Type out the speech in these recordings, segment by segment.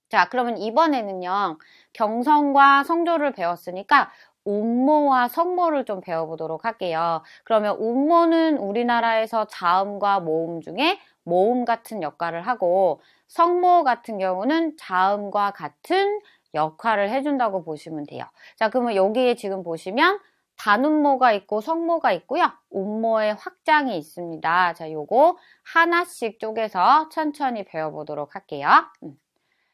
자, 그러면 이번에는요, 경성과 성조를 배웠으니까 운모와 성모를 좀 배워보도록 할게요. 그러면 운모는 우리나라에서 자음과 모음 중에 모음 같은 역할을 하고, 성모 같은 경우는 자음과 같은 역할을 해준다고 보시면 돼요. 자, 그러면 여기에 지금 보시면 단운모가 있고 성모가 있고요. 운모의 확장이 있습니다. 자, 요거 하나씩 쪼개서 천천히 배워보도록 할게요.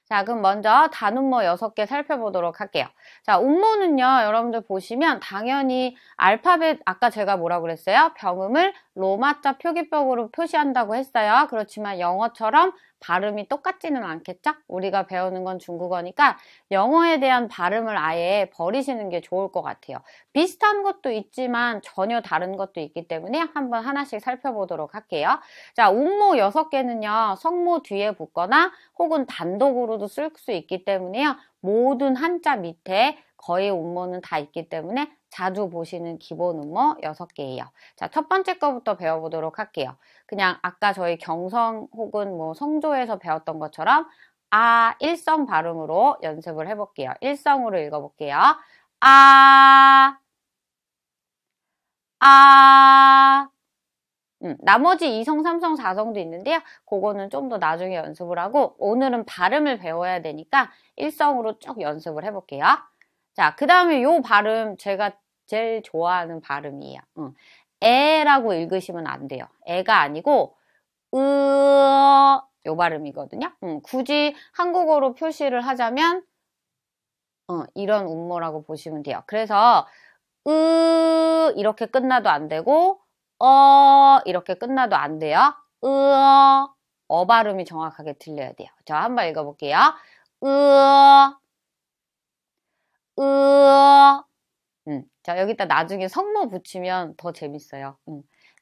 자, 그럼 먼저 단운모 6개 살펴보도록 할게요. 자, 운모는요, 여러분들 보시면 당연히 알파벳, 아까 제가 뭐라고 그랬어요? 병음을 로마자 표기법으로 표시한다고 했어요. 그렇지만 영어처럼 발음이 똑같지는 않겠죠? 우리가 배우는 건 중국어니까 영어에 대한 발음을 아예 버리시는 게 좋을 것 같아요. 비슷한 것도 있지만 전혀 다른 것도 있기 때문에 한번 하나씩 살펴보도록 할게요. 자, 운모 6개는요, 성모 뒤에 붙거나 혹은 단독으로도 쓸 수 있기 때문에요. 모든 한자 밑에 거의 운모는 다 있기 때문에 자주 보시는 기본 운모 6개예요. 자, 첫 번째 거부터 배워보도록 할게요. 그냥 아까 저희 경성 혹은 뭐 성조에서 배웠던 것처럼 일성 발음으로 연습을 해볼게요. 일성으로 읽어볼게요. 아, 아, 나머지 2성, 3성, 4성도 있는데요. 그거는 좀 더 나중에 연습을 하고 오늘은 발음을 배워야 되니까 1성으로 쭉 연습을 해볼게요. 자, 그 다음에 요 발음 제가 제일 좋아하는 발음이에요. 에라고 읽으시면 안 돼요. 에가 아니고 요 발음이거든요. 굳이 한국어로 표시를 하자면 이런 운모라고 보시면 돼요. 그래서 이렇게 끝나도 안 되고 이렇게 끝나도 안 돼요. 발음이 정확하게 들려야 돼요. 자, 한번 읽어볼게요. 자, 여기다 나중에 성모 붙이면 더 재밌어요.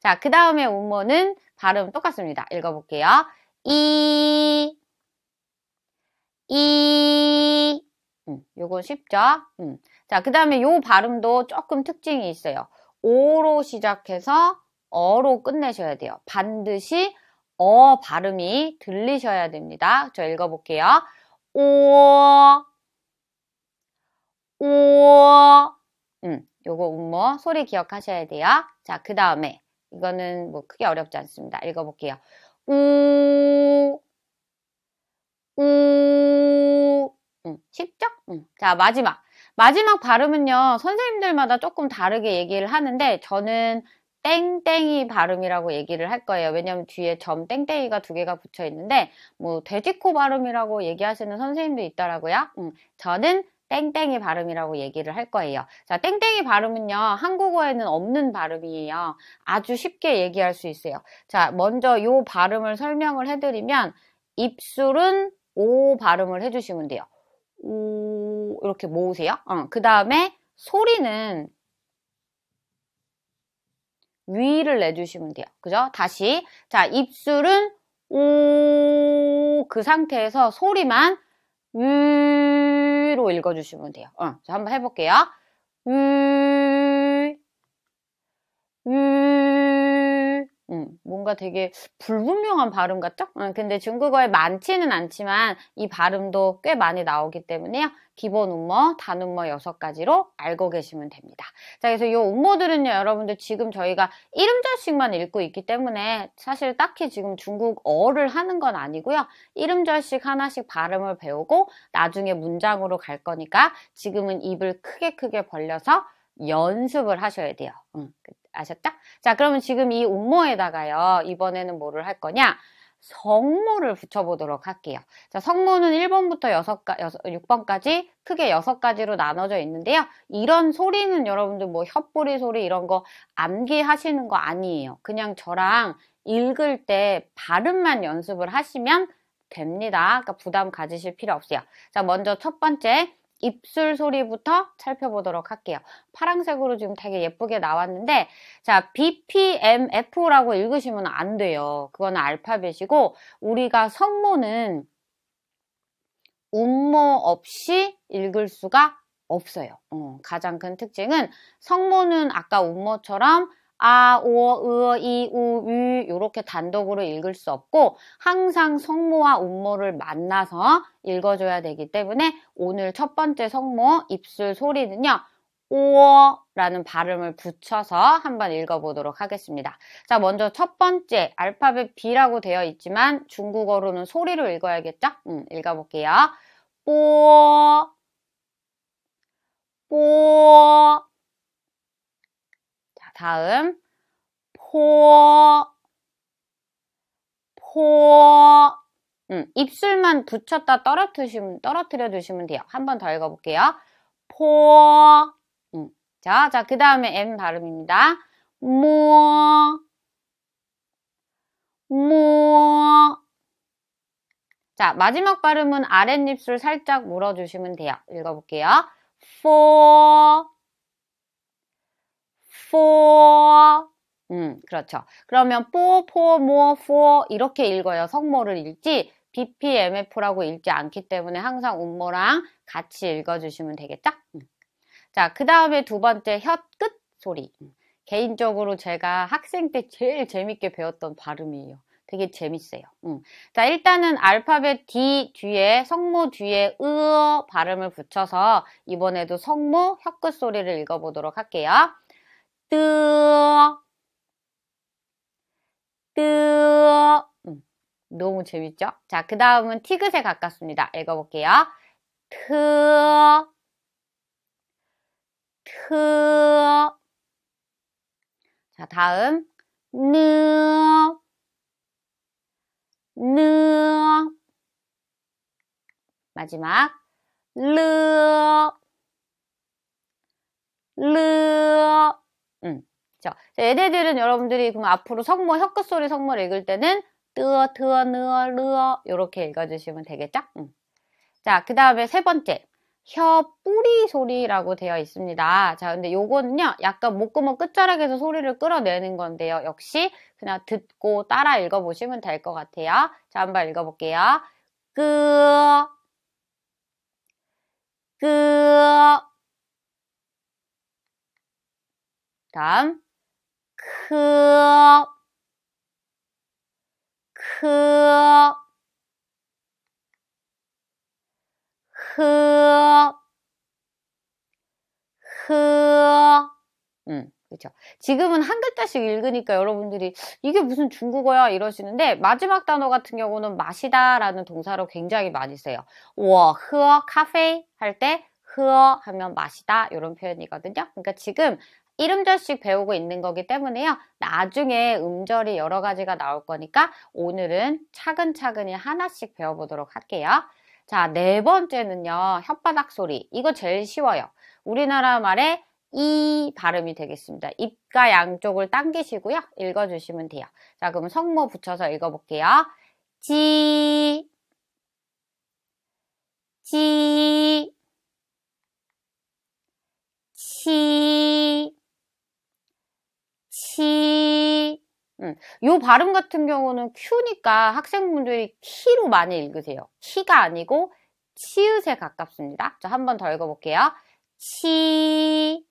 자, 그 다음에 운모는 발음 똑같습니다. 읽어볼게요. 요거 쉽죠? 자, 그 다음에 요 발음도 조금 특징이 있어요. 오로 시작해서 어로 끝내셔야 돼요. 반드시 발음이 들리셔야 됩니다. 저 읽어볼게요. 요거 운모 소리 기억하셔야 돼요. 자, 그 다음에 이거는 뭐 크게 어렵지 않습니다. 읽어볼게요. 쉽죠? 자, 마지막 발음은요, 선생님들마다 조금 다르게 얘기를 하는데, 저는 땡땡이 발음이라고 얘기를 할 거예요. 왜냐면 뒤에 점 땡땡이가 2개가 붙여 있는데, 뭐, 돼지코 발음이라고 얘기하시는 선생님도 있더라고요. 저는 땡땡이 발음이라고 얘기를 할 거예요. 자, 땡땡이 발음은요, 한국어에는 없는 발음이에요. 아주 쉽게 얘기할 수 있어요. 자, 먼저 요 발음을 설명을 해드리면, 입술은 오 발음을 해주시면 돼요. 오, 이렇게 모으세요. 그 다음에 소리는 위를 내주시면 돼요. 그죠? 다시. 자, 입술은 오, 그 상태에서 소리만 위로 읽어주시면 돼요. 자, 한번 해볼게요. 뭔가 되게 불분명한 발음 같죠? 근데 중국어에 많지는 않지만 이 발음도 꽤 많이 나오기 때문에요. 기본 운모, 단운모 6가지로 알고 계시면 됩니다. 자, 그래서 이 운모들은요, 여러분들 지금 저희가 이름절씩만 읽고 있기 때문에 사실 딱히 지금 중국어를 하는 건 아니고요. 이름절씩 하나씩 발음을 배우고 나중에 문장으로 갈 거니까 지금은 입을 크게 벌려서 연습을 하셔야 돼요. 아셨죠? 자, 그러면 지금 이 운모에다가요, 이번에는 뭐를 할 거냐? 성모를 붙여보도록 할게요. 자, 성모는 1번부터 6번까지 크게 6가지로 나눠져 있는데요. 이런 소리는 여러분들 뭐 혀뿌리 소리 이런 거 암기하시는 거 아니에요. 그냥 저랑 읽을 때 발음만 연습을 하시면 됩니다. 그러니까 부담 가지실 필요 없어요. 자, 먼저 첫 번째. 입술 소리부터 살펴보도록 할게요. 파란색으로 지금 되게 예쁘게 나왔는데 자, BPMF라고 읽으시면 안 돼요. 그거는 알파벳이고 우리가 성모는 운모 없이 읽을 수가 없어요. 가장 큰 특징은 성모는 아까 운모처럼 아, 오, 으, 이, 우, 유 이렇게 단독으로 읽을 수 없고 항상 성모와 음모를 만나서 읽어줘야 되기 때문에 오늘 첫 번째 성모 입술 소리는요. 오라는 발음을 붙여서 한번 읽어보도록 하겠습니다. 자, 먼저 첫 번째 알파벳 B라고 되어 있지만 중국어로는 소리로 읽어야겠죠? 읽어볼게요. 뽀, 뽀. 자, 다음 포, 포. 입술만 붙였다 떨어뜨려 주시면 돼요. 한 번 더 읽어볼게요. 포. 자, 그 다음에 M 발음입니다. 모, 모. 자, 마지막 발음은 아랫입술 살짝 물어주시면 돼요. 읽어볼게요. 포, 포. 그렇죠. 그러면 뽀, 포, 모, 포 이렇게 읽어요. 성모를 읽지 BPMF라고 읽지 않기 때문에 항상 음모랑 같이 읽어주시면 되겠죠? 자, 그 다음에 두 번째 혀 끝 소리. 개인적으로 제가 학생 때 제일 재밌게 배웠던 발음이에요. 되게 재밌어요. 자, 일단은 알파벳 D 뒤에 성모 뒤에 으 발음을 붙여서 이번에도 성모 혀 끝 소리를 읽어보도록 할게요. 뜨, 뜨. 너무 재밌죠? 자, 그 다음은 티귿에 가깝습니다. 읽어볼게요. 트, 트. 자, 다음 느, 느. 마지막 르, 르. 얘네들은 여러분들이 그럼 앞으로 성모 혀끝 소리 성모를 읽을 때는 뜨어, 트어, 느어, 르어 이렇게 읽어주시면 되겠죠? 자, 그 다음에 세 번째 혀 뿌리 소리라고 되어 있습니다. 자, 근데 요거는요 약간 목구멍 끝자락에서 소리를 끌어내는 건데요. 역시 그냥 듣고 따라 읽어보시면 될 것 같아요. 자, 한번 읽어볼게요. 끄, 끄. 다음 크, 크, 흐, 흐. 그렇죠. 지금은 한 글자씩 읽으니까 여러분들이 이게 무슨 중국어야 이러시는데 마지막 단어 같은 경우는 마시다 라는 동사로 굉장히 많이 써요. 我喝咖啡 할 때喝하면 마시다 이런 표현이거든요. 그러니까 지금 이름절씩 배우고 있는 거기 때문에요. 나중에 음절이 여러 가지가 나올 거니까 오늘은 차근차근히 하나씩 배워보도록 할게요. 자, 네 번째는요. 혓바닥 소리. 이거 제일 쉬워요. 우리나라 말에 이 발음이 되겠습니다. 입가 양쪽을 당기시고요. 읽어주시면 돼요. 자, 그럼 성모 붙여서 읽어볼게요. 지, 지, 치, 치. 요 발음 같은 경우는 Q니까 학생분들이 키로 많이 읽으세요. 키가 아니고 치읓에 가깝습니다. 자, 한 번 더 읽어볼게요. 치,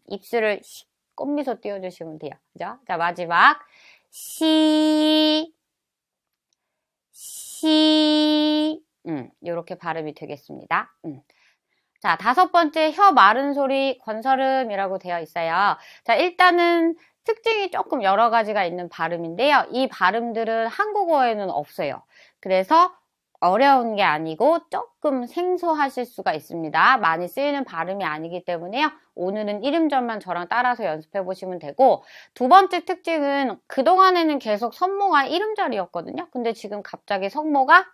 입술을 꽃미소 띄워주시면 돼요. 그죠? 자, 마지막 시, 시. 요렇게 발음이 되겠습니다. 자, 다섯 번째 혀 마른 소리 건설음이라고 되어 있어요. 자, 일단은 특징이 조금 여러 가지가 있는 발음인데요. 이 발음들은 한국어에는 없어요. 그래서 어려운 게 아니고 조금 생소하실 수가 있습니다. 많이 쓰이는 발음이 아니기 때문에요. 오늘은 이름절만 저랑 따라서 연습해 보시면 되고 두 번째 특징은 그동안에는 계속 성모가 이름절이었거든요. 근데 지금 갑자기 성모가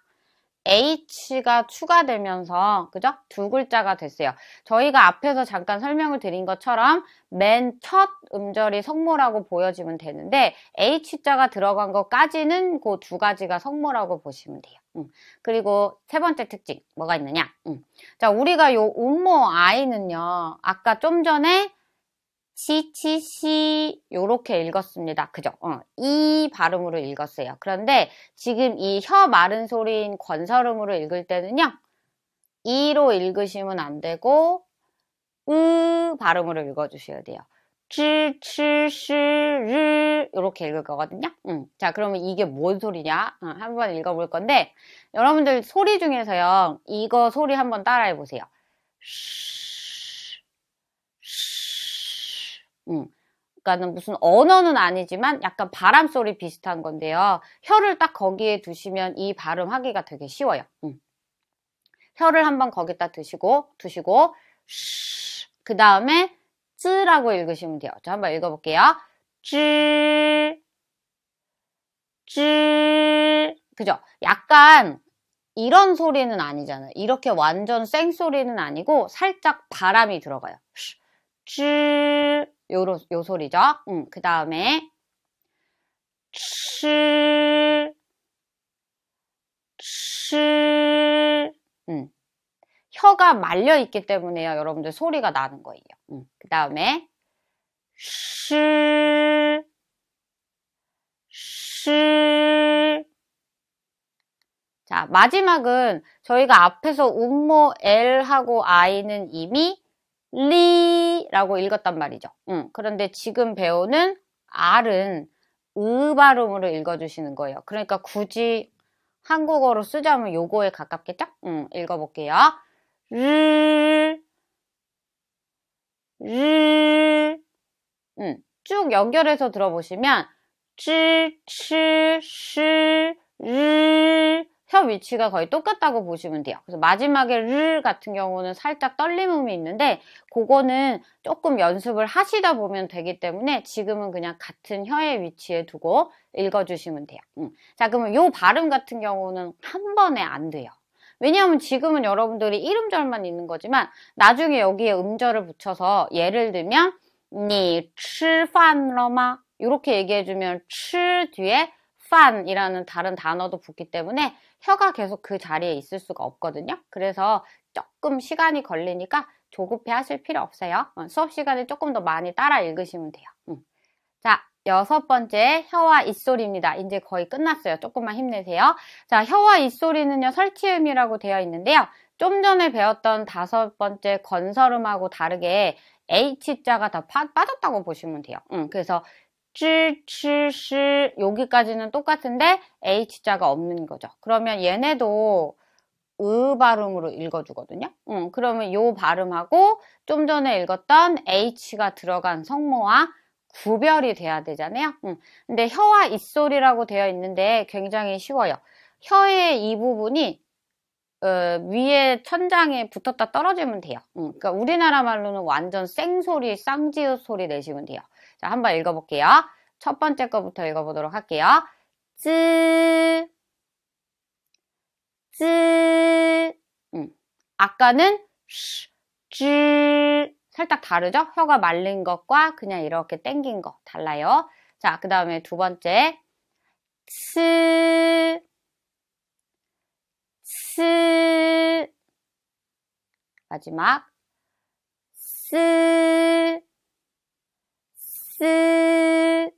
H가 추가되면서 그죠? 두 글자가 됐어요. 저희가 앞에서 잠깐 설명을 드린 것처럼 맨 첫 음절이 성모라고 보여지면 되는데 H자가 들어간 것까지는 그 두 가지가 성모라고 보시면 돼요. 그리고 세 번째 특징 뭐가 있느냐? 자, 우리가 요 음모 I는요. 아까 좀 전에 치치시 요렇게 읽었습니다. 그죠? 이 발음으로 읽었어요. 그런데 지금 이 혀 마른 소리인 건설음으로 읽을 때는요. 이로 읽으시면 안 되고 으 발음으로 읽어주셔야 돼요. 쯔, 치, 시, 르 이렇게 읽을 거거든요. 자, 그러면 이게 뭔 소리냐? 한번 읽어볼 건데 여러분들 소리 중에서요. 이거 소리 한번 따라해 보세요. 그러니까는 무슨 언어는 아니지만 약간 바람 소리 비슷한 건데요. 혀를 딱 거기에 두시면 이 발음하기가 되게 쉬워요. 혀를 한번 거기다 두시고 그 다음에 쯔라고 읽으시면 돼요. 자, 한번 읽어볼게요. 쯔, 쯔. 그죠? 약간 이런 소리는 아니잖아요. 이렇게 완전 생소리는 아니고 살짝 바람이 들어가요. 쯔, 요 소리죠. 그 다음에 츠, 츠. 혀가 말려 있기 때문에요. 여러분들 소리가 나는 거예요. 그 다음에 시, 시. 자, 마지막은 저희가 앞에서 음모 L하고 I는 이미 리라고 읽었단 말이죠. 그런데 지금 배우는 R은 으 발음으로 읽어주시는 거예요. 그러니까 굳이 한국어로 쓰자면 요거에 가깝겠죠? 읽어볼게요. 르, 르. 쭉 연결해서 들어보시면 쯔, 치, 시, 르. 혀 위치가 거의 똑같다고 보시면 돼요. 그래서 마지막에 르 같은 경우는 살짝 떨림음이 있는데 그거는 조금 연습을 하시다 보면 되기 때문에 지금은 그냥 같은 혀의 위치에 두고 읽어주시면 돼요. 자, 그러면 요 발음 같은 경우는 한 번에 안 돼요. 왜냐하면 지금은 여러분들이 이음절만 있는 거지만 나중에 여기에 음절을 붙여서 예를 들면 니, 吃饭了吗? 이렇게 얘기해주면 吃 뒤에 판이라는 다른 단어도 붙기 때문에 혀가 계속 그 자리에 있을 수가 없거든요. 그래서 조금 시간이 걸리니까 조급해 하실 필요 없어요. 수업 시간에 조금 더 많이 따라 읽으시면 돼요. 자, 6번째 혀와 입소리입니다. 이제 거의 끝났어요. 조금만 힘내세요. 자, 혀와 입소리는요 설치음이라고 되어 있는데요. 좀 전에 배웠던 5번째 건설음하고 다르게 H자가 다 빠졌다고 보시면 돼요. 그래서 쯔, 치, 시 여기까지는 똑같은데 H자가 없는 거죠. 그러면 얘네도 으 발음으로 읽어주거든요. 그러면 요 발음하고 좀 전에 읽었던 H가 들어간 성모와 구별이 돼야 되잖아요. 근데 혀와 입소리라고 되어 있는데 굉장히 쉬워요. 혀의 이 부분이 위에 천장에 붙었다 떨어지면 돼요. 그러니까 우리나라 말로는 완전 생소리, 쌍지읒 소리 내시면 돼요. 자, 한번 읽어볼게요. 첫 번째 거부터 읽어보도록 할게요. 쯔, 쯔. 아까는 쉬, 쯔. 살짝 다르죠? 혀가 말린 것과 그냥 이렇게 당긴 거 달라요. 자, 그 다음에 두 번째 츠, 츠. 마지막 스, 스.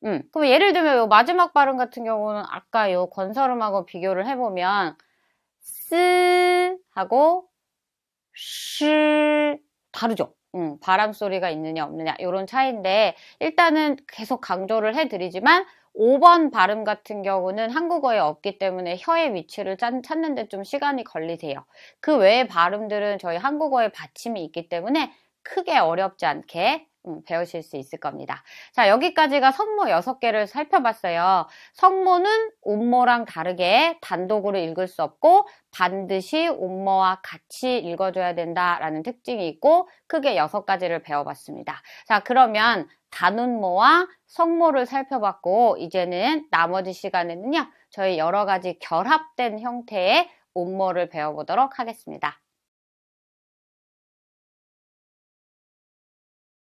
그럼 예를 들면 요 마지막 발음 같은 경우는 아까 요 건설음하고 비교를 해보면 스 하고 쉬 다르죠? 바람 소리가 있느냐 없느냐 이런 차이인데 일단은 계속 강조를 해드리지만 5번 발음 같은 경우는 한국어에 없기 때문에 혀의 위치를 찾는 데 좀 시간이 걸리세요. 그 외의 발음들은 저희 한국어에 받침이 있기 때문에 크게 어렵지 않게 배우실 수 있을 겁니다. 자, 여기까지가 성모 6개를 살펴봤어요. 성모는 음모랑 다르게 단독으로 읽을 수 없고 반드시 음모와 같이 읽어줘야 된다라는 특징이 있고 크게 6가지를 배워봤습니다. 자, 그러면 단음모와 성모를 살펴봤고 이제는 나머지 시간에는요. 저희 여러 가지 결합된 형태의 음모를 배워보도록 하겠습니다.